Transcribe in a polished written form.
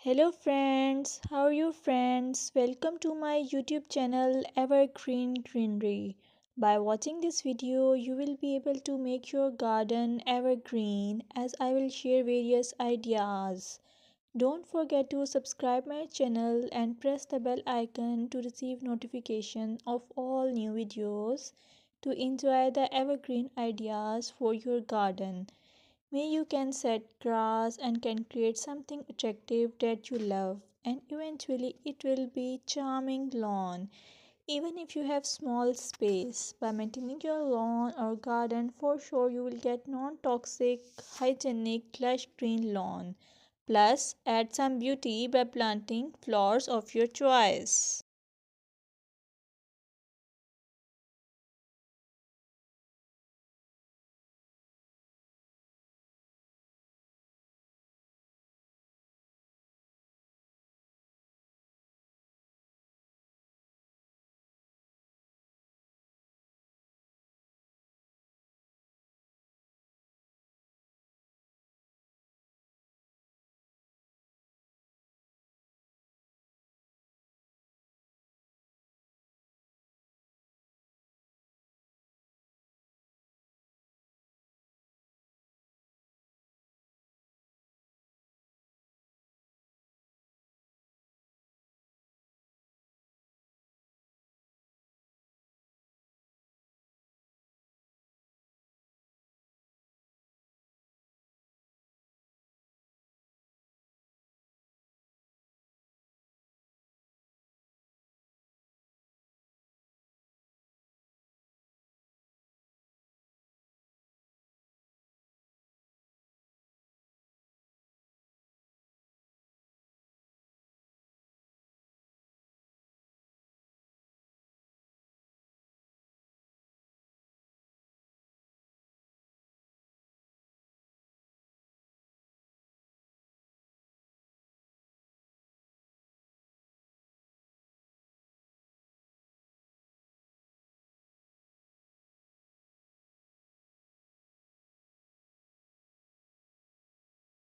Hello friends, how are you friends? Welcome to my YouTube channel Evergreen Greenery. By watching this video, you will be able to make your garden evergreen as I will share various ideas. Don't forget to subscribe my channel and press the bell icon to receive notification of all new videos to enjoy the evergreen ideas for your garden. May you can set grass and can create something attractive that you love and eventually it will be charming lawn. Even if you have small space, by maintaining your lawn or garden for sure you will get non-toxic, hygienic, lush green lawn. Plus add some beauty by planting flowers of your choice.